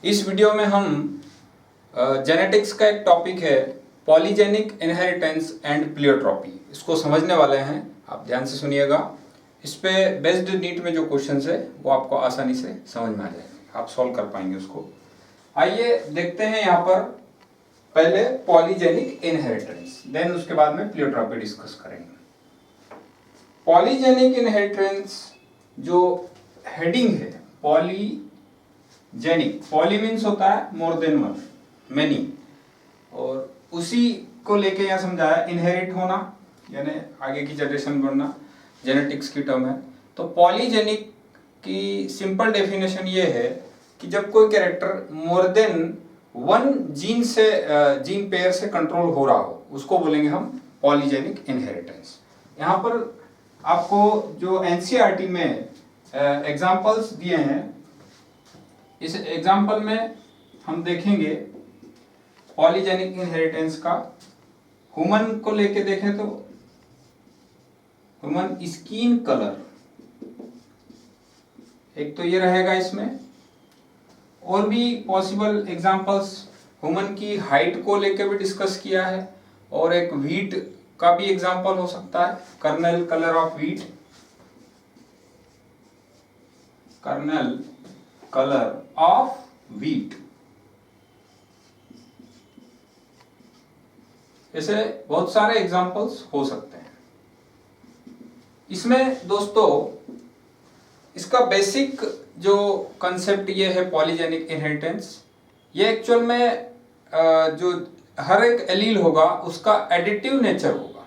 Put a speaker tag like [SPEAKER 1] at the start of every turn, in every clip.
[SPEAKER 1] इस वीडियो में हम जेनेटिक्स का एक टॉपिक है पॉलीजेनिक इनहेरिटेंस एंड प्लियोट्रॉपी, इसको समझने वाले हैं। आप ध्यान से सुनिएगा। इस पे बेस्ड नीट में जो क्वेश्चंस है वो आपको आसानी से समझ में आ जाएंगे, आप सॉल्व कर पाएंगे उसको। आइए देखते हैं यहाँ पर पहले पॉलीजेनिक इनहेरिटेंस, देन उसके बाद में प्लियोट्रॉपी डिस्कस करेंगे। पॉलीजेनिक इनहेरिटेंस जो हेडिंग है पॉलीजेनिक, पॉली मीन्स होता है मोर देन वन, मेनी, और उसी को लेके यहाँ समझाया इनहेरिट होना यानी आगे की जनरेशन बढ़ना, जेनेटिक्स की टर्म है। तो पॉलीजेनिक की सिंपल डेफिनेशन ये है कि जब कोई character more than one gene से जीन पेयर से कंट्रोल हो रहा हो उसको बोलेंगे हम पॉलीजेनिक इनहेरिटेंस। यहाँ पर आपको जो एनसीईआरटी में एग्जाम्पल्स दिए हैं, इस एग्जाम्पल में हम देखेंगे पॉलीजेनिक इनहेरिटेंस का। ह्यूमन को लेके देखें तो ह्यूमन स्किन कलर एक तो ये रहेगा इसमें, और भी पॉसिबल एग्जांपल्स ह्यूमन की हाइट को लेके भी डिस्कस किया है, और एक व्हीट का भी एग्जांपल हो सकता है, kernel colour of wheat, kernel colour of wheat. ऐसे बहुत सारे एग्जांपल्स हो सकते हैं। इसमें दोस्तों इसका बेसिक जो कंसेप्ट ये है पॉलीजेनिक इनहेरिटेंस, ये एक्चुअल में जो हर एक एलील होगा उसका एडिटिव नेचर होगा।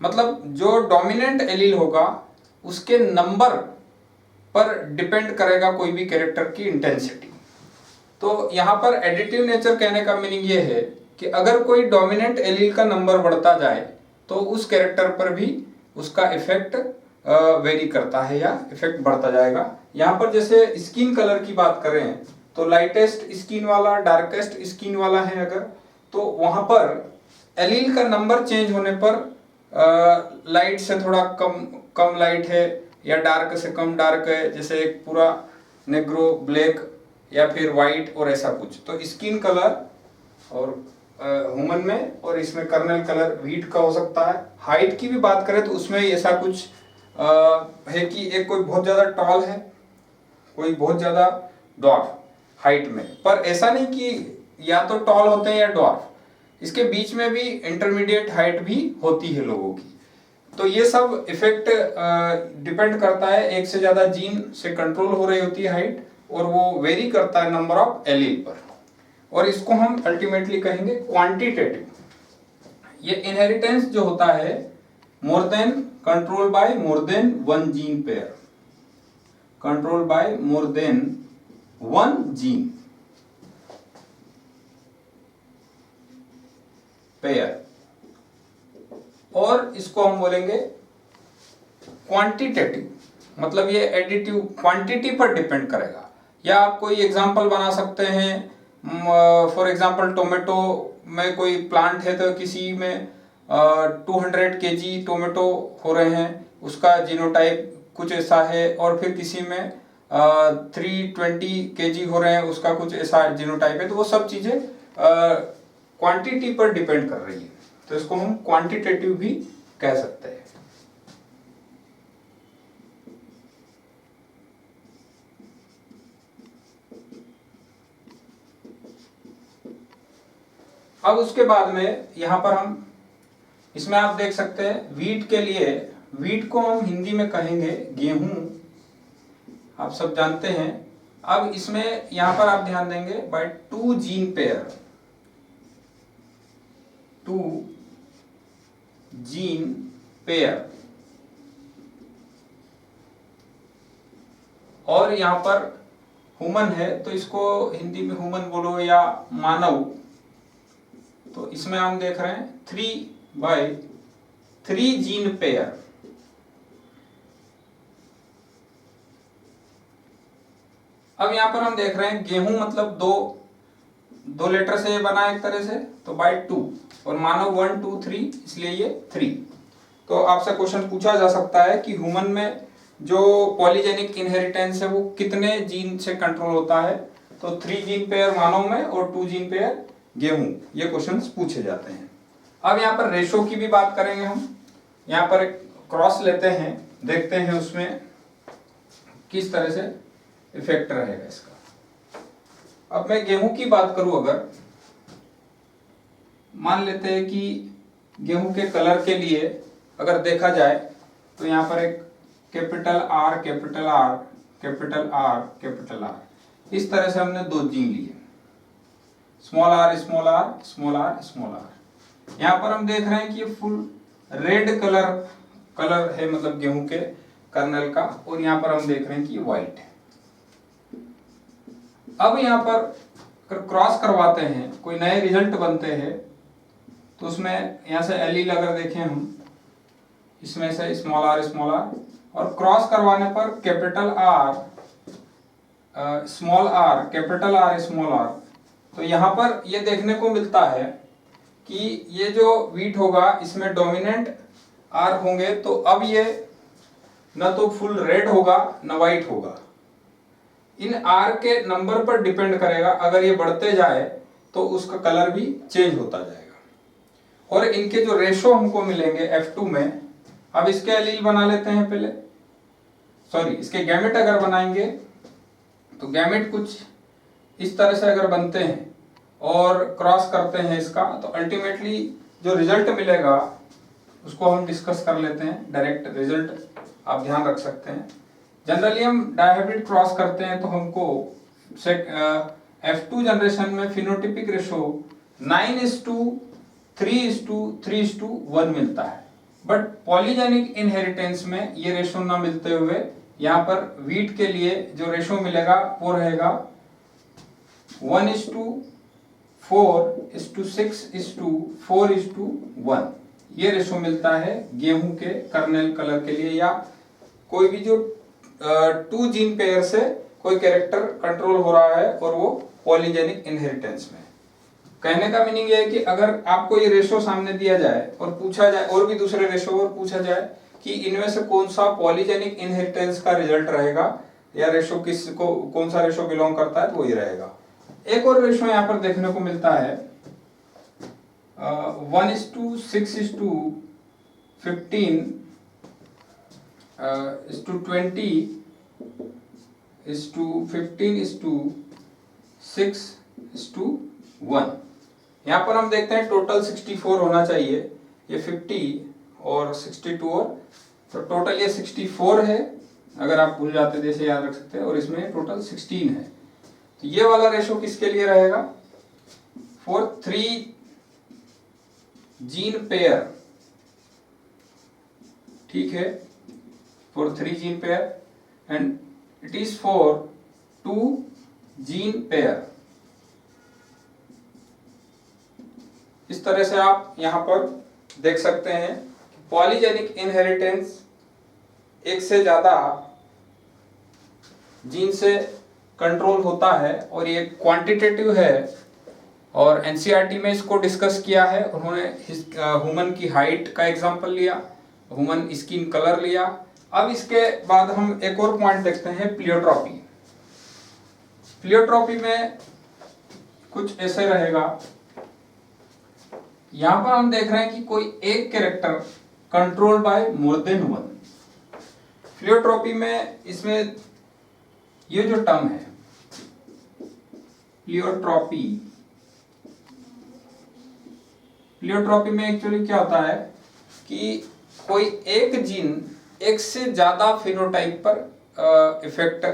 [SPEAKER 1] मतलब जो डोमिनेंट एलील होगा उसके नंबर पर डिपेंड करेगा कोई भी कैरेक्टर की इंटेंसिटी। तो यहाँ पर एडिटिव नेचर कहने का मीनिंग ये है कि अगर कोई डोमिनेंट एलील का नंबर बढ़ता जाए तो उस कैरेक्टर पर भी उसका इफेक्ट वेरी करता है या इफेक्ट बढ़ता जाएगा। यहाँ पर जैसे स्किन कलर की बात करें तो लाइटेस्ट स्किन वाला, डार्केस्ट स्किन वाला है अगर, तो वहां पर एलील का नंबर चेंज होने पर लाइट से थोड़ा कम लाइट है या डार्क से कम डार्क है, जैसे एक पूरा नेग्रो ब्लैक या फिर व्हाइट और ऐसा कुछ। तो स्किन कलर और ह्यूमन में और इसमें कर्नल कलर व्हीट का हो सकता है। हाइट की भी बात करें तो उसमें ऐसा कुछ है कि एक कोई बहुत ज्यादा टॉल है, कोई बहुत ज्यादा डॉर्फ हाइट में, पर ऐसा नहीं कि या तो टॉल होते हैं या डॉर्फ, इसके बीच में भी इंटरमीडिएट हाइट भी होती है लोगों की। तो ये सब इफेक्ट डिपेंड करता है, एक से ज्यादा जीन से कंट्रोल हो रही होती है हाइट, और वो वेरी करता है नंबर ऑफ एलील पर, और इसको हम अल्टीमेटली कहेंगे क्वांटिटेटिव। ये इनहेरिटेंस जो होता है more than control by more than one gene pair, control by more than one gene pair, और इसको हम बोलेंगे क्वांटिटेटिव। मतलब ये एडिटिव क्वांटिटी पर डिपेंड करेगा। या आप कोई एग्जांपल बना सकते हैं, फॉर एग्जांपल टोमेटो में कोई प्लांट है तो किसी में 200 केजी टोमेटो हो रहे हैं, उसका जीनोटाइप कुछ ऐसा है, और फिर किसी में 320 केजी हो रहे हैं, उसका कुछ ऐसा जीनोटाइप है। तो वो सब चीजें क्वांटिटी पर डिपेंड कर रही है, तो इसको हम क्वांटिटेटिव भी कह सकते हैं। अब उसके बाद में यहां पर हम इसमें आप देख सकते हैं व्हीट के लिए, व्हीट को हम हिंदी में कहेंगे गेहूं, आप सब जानते हैं। अब इसमें यहां पर आप ध्यान देंगे by two gene pair, two gene pair, और यहां पर ह्यूमन है तो इसको हिंदी में ह्यूमन बोलो या मानव। तो इसमें हम देख रहे हैं 3/3 जीन पेयर। अब यहां पर हम देख रहे हैं गेहूं मतलब दो लेटर से ये बना एक तरह से, तो बाय 2, और मानव 1 2 3, इसलिए ये 3। तो आपसे क्वेश्चन पूछा जा सकता है कि ह्यूमन में जो पॉलीजेनिक इनहेरिटेंस है वो कितने जीन से कंट्रोल होता है। तो 3 जीन पेयर मानव में और 2 जीन पेयर गेहूं, ये क्वेश्चंस पूछे जाते हैं। अब यहाँ पर रेशो की भी बात करेंगे हम। यहाँ पर एक क्रॉस लेते हैं, देखते हैं उसमें किस तरह से इफेक्ट रहेगा इसका। अब मैं गेहूं की बात करूं, अगर मान लेते हैं कि गेहूं के कलर के लिए अगर देखा जाए तो यहाँ पर एक capital R capital R capital R capital R, इस तरह से हमने 2 जीन लिए, small r small r small r small r. यहाँ पर हम देख रहे हैं कि ये फुल रेड कलर है, मतलब गेहूं के कर्नल का, और यहाँ पर हम देख रहे हैं कि व्हाइट है। अब यहाँ पर अगर क्रॉस करवाते हैं, कोई नए रिजल्ट बनते हैं, तो उसमें यहाँ से एलील अगर देखें हम, इसमें से स्मॉल आर और क्रॉस करवाने पर capital R small r capital R small r, तो यहाँ पर ये देखने को मिलता है कि ये जो व्हीट होगा इसमें डोमिनेंट आर होंगे, तो अब ये न तो फुल रेड होगा न वाइट होगा। इन आर के नंबर पर डिपेंड करेगा, अगर ये बढ़ते जाए तो उसका कलर भी चेंज होता जाएगा। और इनके जो रेशो हमको मिलेंगे F2 में, अब इसके एलील बना लेते हैं पहले, सॉरी इसके गैमेट अगर बनाएंगे तो गैमेट कुछ इस तरह से अगर बनते हैं और क्रॉस करते हैं इसका, तो अल्टीमेटली जो रिजल्ट मिलेगा उसको हम डिस्कस कर लेते हैं। डायरेक्ट रिजल्ट आप ध्यान रख सकते हैं। जनरली हम डायहाइब्रिड क्रॉस करते हैं तो हमको F2 जनरेशन में फिनोटिपिक रेशो 9:3:3:1 मिलता है, बट पॉलीजेनिक इनहेरिटेंस में ये रेशो ना मिलते हुए यहाँ पर व्हीट के लिए जो रेशो मिलेगा वो रहेगा 1:4:6:4:1। ये रेशो मिलता है गेहूं के कर्नेल कलर के लिए, या कोई भी जो 2 जीन पेयर से कोई कैरेक्टर कंट्रोल हो रहा है और वो पॉलीजेनिक इनहेरिटेंस में। कहने का मीनिंग ये है कि अगर आपको ये रेशो सामने दिया जाए और पूछा जाए, और भी दूसरे रेशो और पूछा जाए कि इनमें से कौन सा पॉलीजेनिक इनहेरिटेंस का रिजल्ट रहेगा या रेशो किसको, कौन सा रेशो बिलोंग करता है, तो वही रहेगा। एक और रेशो यहाँ पर देखने को मिलता है 1:6:15:15:6:1। यहाँ पर हम देखते हैं टोटल 64 होना चाहिए, ये 50 और 62 और, तो टोटल ये 64 है। अगर आप भूल जाते थे इसे याद रख सकते हैं, और इसमें टोटल 16 है। तो ये वाला रेशो किसके लिए रहेगा? फॉर 3 जीन पेयर, ठीक है, for 3 gene pair and it is for 2 gene pair. इस तरह से आप यहां पर देख सकते हैं पॉलीजेनिक इनहेरिटेंस एक से ज्यादा जीन से कंट्रोल होता है, और ये क्वांटिटेटिव है। और एनसीईआरटी में इसको डिस्कस किया है उन्होंने। ह्यूमन की हाइट का एग्जांपल लिया, ह्यूमन स्किन कलर लिया। अब इसके बाद हम एक और पॉइंट देखते हैं, प्लियोट्रॉपी। प्लियोट्रॉपी में कुछ ऐसे रहेगा, यहां पर हम देख रहे हैं कि कोई एक character control by more than one. Pleiotropy में इसमें ये जो टर्म है प्लियोट्रॉपी, प्लियोट्रॉपी में एक्चुअली क्या होता है कि कोई एक जीन एक से ज्यादा फिनोटाइप पर इफेक्ट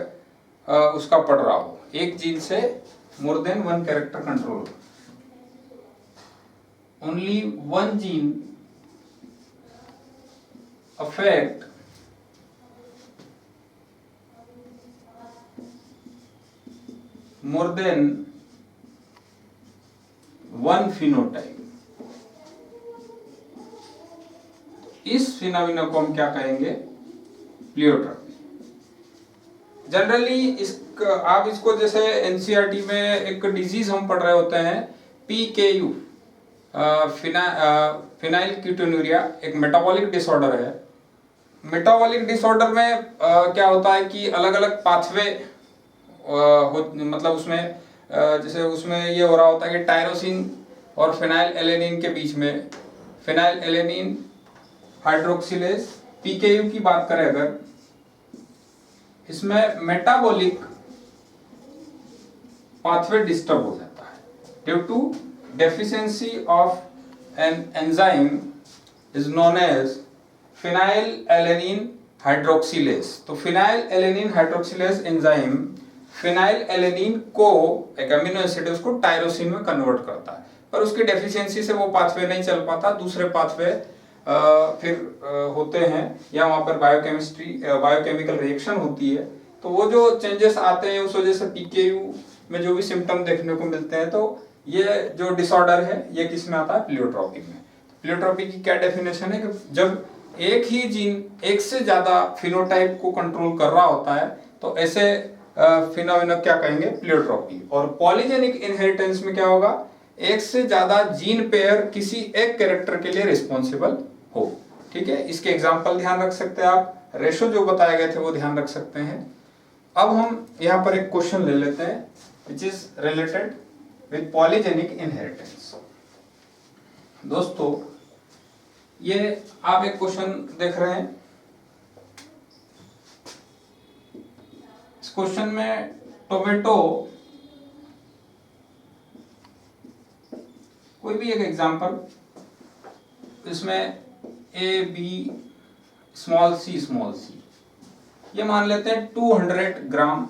[SPEAKER 1] उसका पड़ रहा हो, एक जीन से more than one character control. Only one gene affect more than one phenotype. इस फिनोमिना को हम क्या कहेंगे? प्लियोट्रॉपी। जनरली आप इसको जैसे एनसीईआरटी में एक डिजीज हम पढ़ रहे होते हैं PKU, फिनाइल कीटोन्यूरिया, एक मेटाबॉलिक डिसऑर्डर है। मेटाबॉलिक डिसऑर्डर में क्या होता है कि अलग अलग पाथवे मतलब उसमें जैसे उसमें ये हो रहा होता है कि टायरोसिन और फिनाइल एलेनिन के बीच में फिनाइल एलेनिन हाइड्रोक्सिलेज पीकेयू की बात करें अगर, इसमें मेटाबॉलिक पाथवे डिस्टर्ब हो जाता है due to deficiency of an enzyme is known as phenylalanine hydroxylase. तो phenylalanine hydroxylase enzyme phenylalanine को, एक अमीनो एसिड है, उसको टायरोसिन में कन्वर्ट करता है, पर उसकी डेफिशिएंसी से वो पाथवे नहीं चल पाता, दूसरे पाथवे फिर होते हैं या वहां पर बायोकेमिकल रिएक्शन होती है, तो वो जो चेंजेस आते हैं उस वजह से पीकेयू में जो भी सिम्टम देखने को मिलते हैं, तो ये जो डिसऑर्डर है ये किस में आता है, प्लियोट्रॉपी में। प्लियोट्रॉपी की क्या डेफिनेशन है कि जब एक ही जीन एक से ज्यादा फिनोटाइप को कंट्रोल कर रहा होता है तो ऐसे फिनोमेना क्या कहेंगे, प्लियोट्रॉपी। और पॉलीजेनिक इनहेरिटेंस में क्या होगा, एक से ज्यादा जीन पेयर किसी एक कैरेक्टर के लिए रिस्पॉन्सिबल हो। ठीक है, इसके एग्जाम्पल ध्यान रख सकते हैं आप, रेशो जो बताए गए थे वो ध्यान रख सकते हैं। अब हम यहाँ पर एक क्वेश्चन ले लेते हैं which is related with polygenic inheritance. दोस्तों ये आप एक क्वेश्चन देख रहे हैं, इस क्वेश्चन में टोमेटो, कोई भी एक एग्जांपल, इसमें ए बी स्मॉल सी, ये मान लेते हैं 200 ग्राम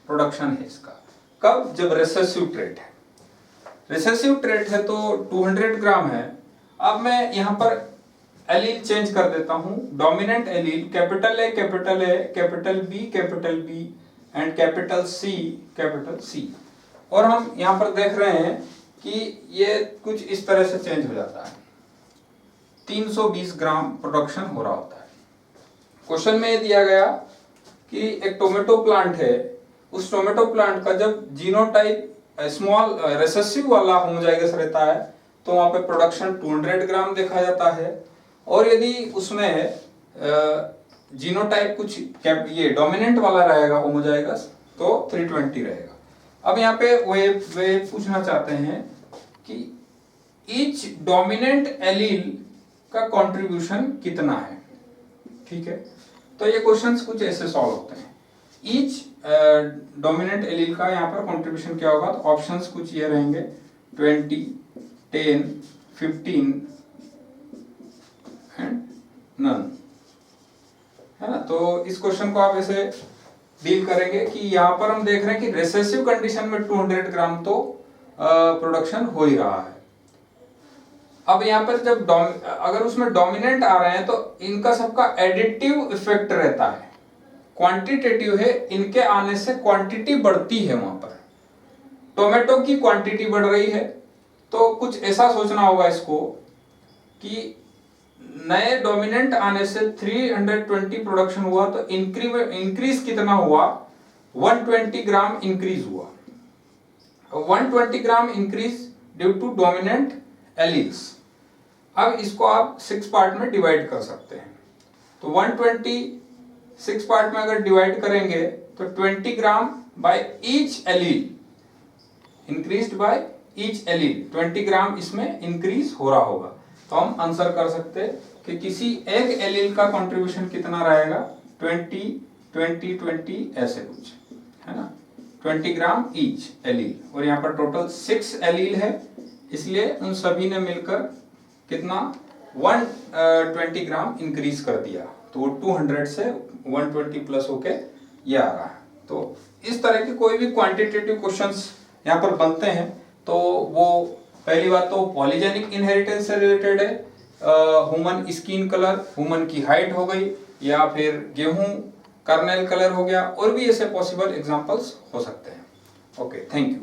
[SPEAKER 1] प्रोडक्शन है इसका। कब, जब रिसेसिव ट्रेट है, रिसेसिव ट्रेट है तो 200 ग्राम है। अब मैं यहाँ पर एलील चेंज कर देता हूं, dominant allele capital A capital B and capital C, और हम यहाँ पर देख रहे हैं कि ये कुछ इस तरह से चेंज हो जाता है, 320 ग्राम प्रोडक्शन हो रहा होता है। क्वेश्चन में ये दिया गया कि एक टोमेटो प्लांट है, उस टोमेटो प्लांट का जब जीनोटाइप स्मॉल रिसेसिव वाला होमोजाइगस रहता है तो वहां पे प्रोडक्शन 200 ग्राम देखा जाता है, और यदि उसमें जीनोटाइप कुछ ये डोमिनेंट वाला रहेगा होमोजाइगस तो 320 रहेगा। अब यहाँ पे वे पूछना चाहते हैं कि ईच डोमिनेंट एलील का कंट्रीब्यूशन कितना है। ठीक है, तो ये क्वेश्चंस कुछ ऐसे सॉल्व होते हैं, ईच डोमिनेंट एलील का यहाँ पर कंट्रीब्यूशन क्या होगा, तो ऑप्शंस कुछ ये रहेंगे 20, 10, 15 एंड नन, है ना। तो इस क्वेश्चन को आप ऐसे डील करेंगे कि यहाँ पर हम देख रहे हैं कि रिसेसिव कंडीशन में 200 ग्राम तो प्रोडक्शन हो ही रहा है। अब यहाँ पर जब अगर उसमें डोमिनेंट आ रहे हैं तो इनका सबका एडिटिव इफेक्ट रहता है, क्वांटिटेटिव है, इनके आने से क्वांटिटी बढ़ती है। वहां पर टोमेटो की क्वांटिटी बढ़ रही है तो कुछ ऐसा सोचना होगा इसको कि नए डोमिनेंट आने से 320 प्रोडक्शन हुआ तो इंक्रीज कितना हुआ, 120 ग्राम इंक्रीज हुआ, 120 gram increase due to dominant alleles. अब इसको आप 6 पार्ट में डिवाइड कर सकते हैं, तो 120 6 पार्ट में अगर डिवाइड करेंगे तो 20 ग्राम by each allele, increased by each allele, 20 ग्राम इसमें इंक्रीज हो रहा होगा। तो हम आंसर कर सकते हैं कि किसी एक एलील का कंट्रीब्यूशन कितना रहेगा, 20 20 20 ऐसे कुछ, है ना, 20 ग्राम ईच एलील, और यहाँ पर टोटल 6 एलील है, इसलिए उन सभी ने मिलकर कितना 120 ग्राम इंक्रीज कर दिया, तो वो 200 से 120 प्लस होके ये आ रहा है। तो इस तरह के कोई भी क्वांटिटेटिव क्वेश्चंस यहाँ पर बनते हैं तो वो पहली बात तो पॉलीजेनिक इनहेरिटेंस से रिलेटेड है, ह्यूमन स्किन कलर, ह्यूमन की हाइट हो गई, या फिर गेहूं कर्नेल कलर हो गया, और भी ऐसे पॉसिबल एग्जांपल्स हो सकते हैं। Okay, thank you.